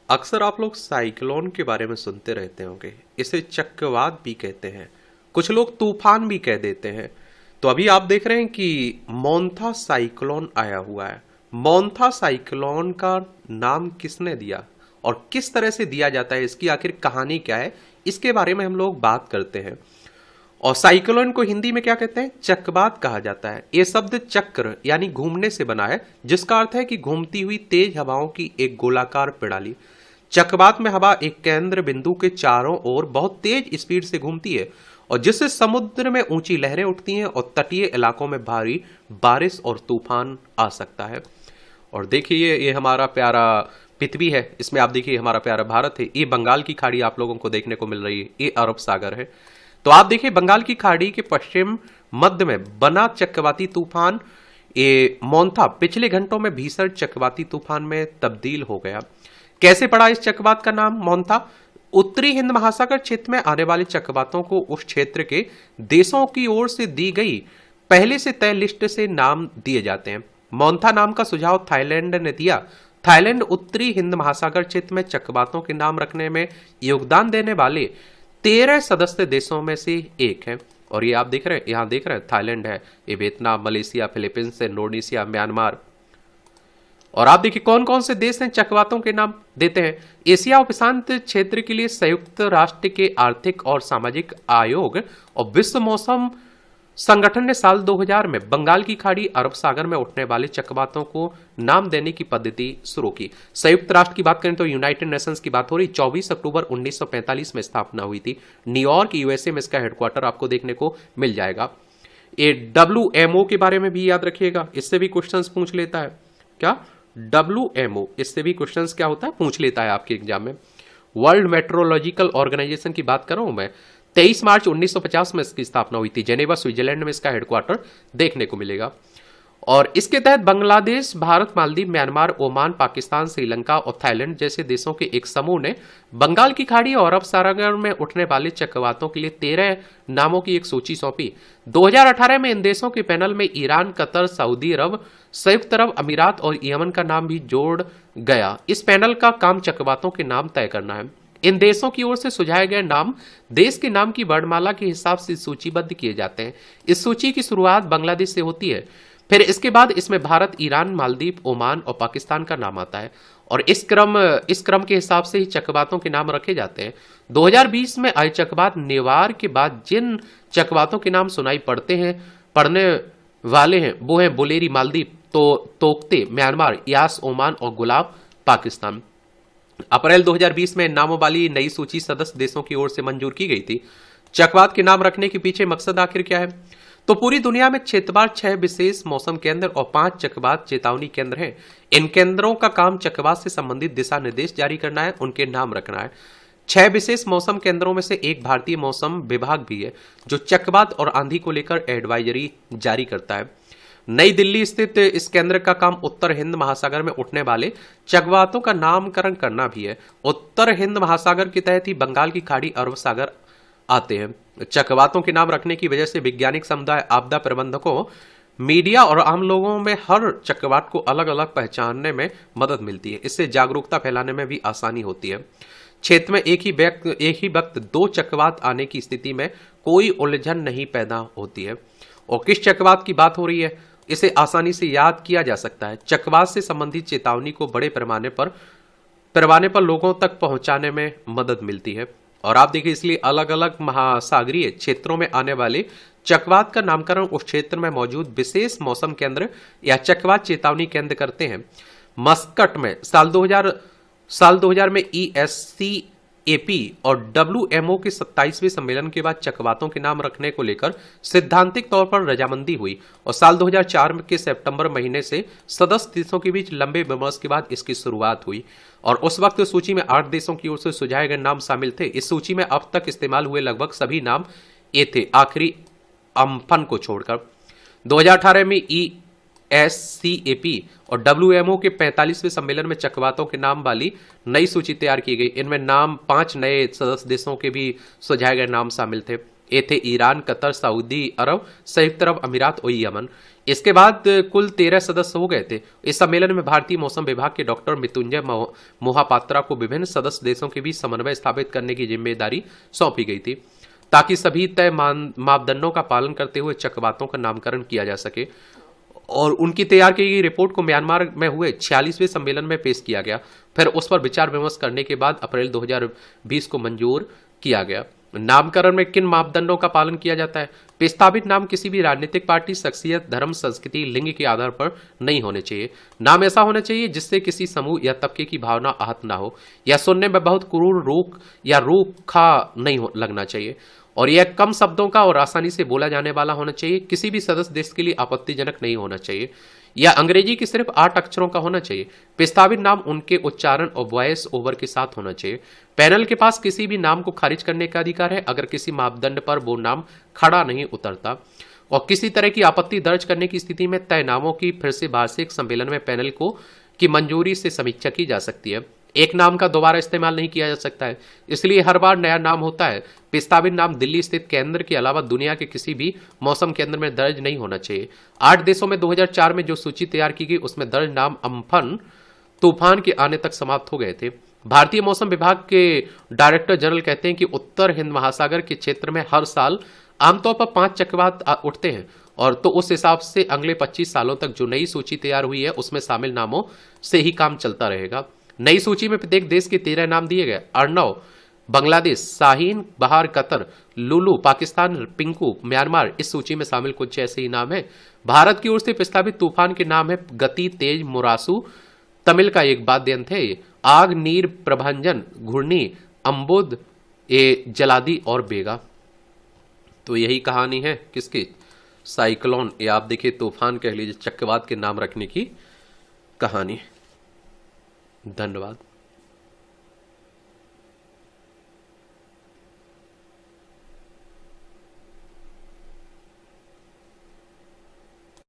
अक्सर आप लोग साइक्लोन के बारे में सुनते रहते होंगे। इसे चक्रवात भी कहते हैं, कुछ लोग तूफान भी कह देते हैं। तो अभी आप देख रहे हैं कि मोंथा साइक्लोन आया हुआ है। मोंथा साइक्लोन का नाम किसने दिया और किस तरह से दिया जाता है, इसकी आखिर कहानी क्या है, इसके बारे में हम लोग बात करते हैं। और साइक्लोन को हिंदी में क्या कहते हैं? चक्रवात कहा जाता है। यह शब्द चक्र यानी घूमने से बना है, जिसका अर्थ है कि घूमती हुई तेज हवाओं की एक गोलाकार प्रणाली। चक्रवात में हवा एक केंद्र बिंदु के चारों ओर बहुत तेज स्पीड से घूमती है और जिससे समुद्र में ऊंची लहरें उठती हैं और तटीय इलाकों में भारी बारिश और तूफान आ सकता है। और देखिए ये हमारा प्यारा पृथ्वी है, इसमें आप देखिए हमारा प्यारा भारत है। ये बंगाल की खाड़ी आप लोगों को देखने को मिल रही है, ये अरब सागर है। तो आप देखिए बंगाल की खाड़ी के पश्चिम मध्य में बना चक्रवाती तूफान ये मोंथा पिछले घंटों में भीषण चक्रवाती तूफान में तब्दील हो गया। कैसे पड़ा इस चक्रवात का नाम मोंथा? उत्तरी हिंद महासागर क्षेत्र में आने वाले चक्रवातों को उस क्षेत्र के देशों की ओर से दी गई पहले से तय लिस्ट से नाम दिए जाते हैं। मोंथा नाम का सुझाव थाईलैंड ने दिया। थाईलैंड उत्तरी हिंद महासागर क्षेत्र में चक्रवातों के नाम रखने में योगदान देने वाले 13 सदस्य देशों में से एक है। और ये आप देख रहे हैं, यहां देख रहे हैं थाईलैंड है, ये Vietnam, Malaysia, Philippines, Indonesia, Myanmar. और आप देखिए कौन कौन से देश हैं चक्रवातों के नाम देते हैं। एशिया उपशांत क्षेत्र के लिए संयुक्त राष्ट्र के आर्थिक और सामाजिक आयोग और विश्व मौसम संगठन ने साल 2000 में बंगाल की खाड़ी अरब सागर में उठने वाले चक्रवातों को नाम देने की पद्धति शुरू की। संयुक्त राष्ट्र की बात करें तो यूनाइटेड नेशंस की बात हो रही। 24 अक्टूबर 1945 में स्थापना हुई थी। न्यूयॉर्क यूएसए में इसका हेडक्वार्टर आपको देखने को मिल जाएगा। ये WMO के बारे में भी याद रखिएगा, इससे भी क्वेश्चंस पूछ लेता है। क्या WMO, इससे भी क्वेश्चंस क्या होता है, पूछ लेता है आपके एग्जाम में। वर्ल्ड मेट्रोलॉजिकल ऑर्गेनाइजेशन की बात कर रहा हूं मैं। 23 मार्च 1950 में इसकी स्थापना हुई थी। जेनेवा स्विट्जरलैंड में इसका हेडक्वार्टर देखने को मिलेगा। और इसके तहत बांग्लादेश, भारत, मालदीव, म्यांमार, ओमान, पाकिस्तान, श्रीलंका और थाईलैंड जैसे देशों के एक समूह ने बंगाल की खाड़ी और अरब सागर में उठने वाले चक्रवातों के लिए 13 नामों की एक सूची सौंपी। 2018 में इन देशों के पैनल में ईरान, कतर, सऊदी अरब, संयुक्त अरब अमीरात और यमन का नाम भी जोड़ गया। इस पैनल का काम चक्रवातों के नाम तय करना है। इन देशों की ओर से सुझाए गए नाम देश के नाम की वर्णमाला के हिसाब से सूचीबद्ध किए जाते हैं। इस सूची की शुरुआत बांग्लादेश से होती है, फिर इसके बाद इसमें भारत, ईरान, मालदीव, ओमान और पाकिस्तान का नाम आता है। और इस क्रम के हिसाब से ही चक्रवातों के नाम रखे जाते हैं। 2020 में आए चक्रवात नेवार के बाद जिन चक्रवातों के नाम सुनाई पड़ने वाले हैं वो हैं बुलेरी मालदीव, तोकते म्यांमार, यास ओमान और गुलाब पाकिस्तान। अप्रैल 2020 में नामों वाली नई सूची सदस्य देशों की ओर से मंजूर की गई थी। चक्रवात के नाम रखने के पीछे मकसद आखिर क्या है? तो पूरी दुनिया में क्षेत्रवार 6 विशेष मौसम केंद्र और 5 चक्रवात चेतावनी केंद्र हैं। इन केंद्रों का काम चक्रवात से संबंधित दिशा निर्देश जारी करना है, उनके नाम रखना है। 6 विशेष मौसम केंद्रों में से एक भारतीय मौसम विभाग भी है, जो चक्रवात और आंधी को लेकर एडवाइजरी जारी करता है। नई दिल्ली स्थित इस केंद्र का काम उत्तर हिंद महासागर में उठने वाले चक्रवातों का नामकरण करना भी है। उत्तर हिंद महासागर के तहत ही बंगाल की खाड़ी, अरब सागर आते हैं। चक्रवातों के नाम रखने की वजह से वैज्ञानिक समुदाय, आपदा प्रबंधकों, मीडिया और आम लोगों में हर चक्रवात को अलग अलग पहचानने में मदद मिलती है। इससे जागरूकता फैलाने में भी आसानी होती है। क्षेत्र में एक ही वक्त 2 चक्रवात आने की स्थिति में कोई उलझन नहीं पैदा होती है। और किस चक्रवात की बात हो रही है, इसे आसानी से याद किया जा सकता है। चक्रवात से संबंधित चेतावनी को बड़े पैमाने पर लोगों तक पहुंचाने में मदद मिलती है। और आप देखिए इसलिए अलग अलग महासागरीय क्षेत्रों में आने वाले चक्रवात का नामकरण उस क्षेत्र में मौजूद विशेष मौसम केंद्र या चक्रवात चेतावनी केंद्र करते हैं। मस्कट में साल 2000 में ESCAP और WMO के 27वें सम्मेलन के बाद चक्रवातों के नाम रखने को लेकर सिद्धांतिक तौर पर रजामंदी हुई और साल 2004 के सितंबर महीने से सदस्य देशों के बीच लंबे विमर्श के बाद इसकी शुरुआत हुई। और उस वक्त सूची में 8 देशों की ओर से सुझाए गए नाम शामिल थे। इस सूची में अब तक इस्तेमाल हुए लगभग सभी नाम ये थे, आखिरी अम्फन को छोड़कर। 2018 में ESCAP और WMO के 45वें सम्मेलन में चक्रवातों के नाम वाली नई सूची तैयार की गई। इनमें नाम 5 नए सदस्य देशों के भी सुझाए गए नाम शामिल थे। ये थे ईरान, कतर, सऊदी अरब, संयुक्त अरब अमीरात और यमन। इसके बाद कुल 13 सदस्य हो गए थे। इस सम्मेलन में भारतीय मौसम विभाग के डॉक्टर मृत्युंजय मोहापात्रा को विभिन्न सदस्य देशों के बीच समन्वय स्थापित करने की जिम्मेदारी सौंपी गई थी, ताकि सभी तय मापदंडों का पालन करते हुए चक्रवातों का नामकरण किया जा सके। और उनकी तैयार की गई रिपोर्ट को म्यांमार में हुए 46वें सम्मेलन में पेश किया गया। फिर उस पर विचार विमर्श करने के बाद अप्रैल 2020 को मंजूर किया गया। नामकरण में किन मापदंडों का पालन किया जाता है? प्रस्तावित नाम किसी भी राजनीतिक पार्टी, शख्सियत, धर्म, संस्कृति, लिंग के आधार पर नहीं होने चाहिए। नाम ऐसा होना चाहिए जिससे किसी समूह या तबके की भावना आहत ना हो, या सुनने में बहुत क्रूर, रूखा नहीं लगना चाहिए, और यह कम शब्दों का और आसानी से बोला जाने वाला होना चाहिए। किसी भी सदस्य देश के लिए आपत्तिजनक नहीं होना चाहिए, या अंग्रेजी की सिर्फ 8 अक्षरों का होना चाहिए। प्रस्तावित नाम उनके उच्चारण और वॉइस ओवर के साथ होना चाहिए। पैनल के पास किसी भी नाम को खारिज करने का अधिकार है अगर किसी मापदंड पर वो नाम खड़ा नहीं उतरता, और किसी तरह की आपत्ति दर्ज करने की स्थिति में तय नामों की फिर से वार्षिक सम्मेलन में पैनल की मंजूरी से समीक्षा की जा सकती है। एक नाम का दोबारा इस्तेमाल नहीं किया जा सकता है, इसलिए हर बार नया नाम होता है। प्रस्तावित नाम दिल्ली स्थित केंद्र के अलावा दुनिया के किसी भी मौसम केंद्र में दर्ज नहीं होना चाहिए। 8 देशों में 2004 में जो सूची तैयार की गई उसमें दर्ज नाम अम्फन तूफान के आने तक समाप्त हो गए थे। भारतीय मौसम विभाग के डायरेक्टर जनरल कहते हैं कि उत्तर हिंद महासागर के क्षेत्र में हर साल आमतौर पर 5 चक्रवात उठते हैं, और तो उस हिसाब से अगले 25 सालों तक जो नई सूची तैयार हुई है उसमें शामिल नामों से ही काम चलता रहेगा। नई सूची में प्रत्येक देश के 13 नाम दिए गए। अर्नव बांग्लादेश, शाहीन बहार कतर, लुलू पाकिस्तान, पिंकू म्यांमार इस सूची में शामिल कुछ ऐसे ही नाम है। भारत की ओर से प्रस्तावित तूफान के नाम है गति, तेज, मुरासू तमिल का एक वाद्य यंत्र है, आग, नीर, प्रभंजन, घूर्णी, अम्बुद, जलादी और बेगा। तो यही कहानी है किसकी? साइक्लोन, या आप देखिए तूफान कह लीजिए, चक्रवात के नाम रखने की कहानी। धन्यवाद।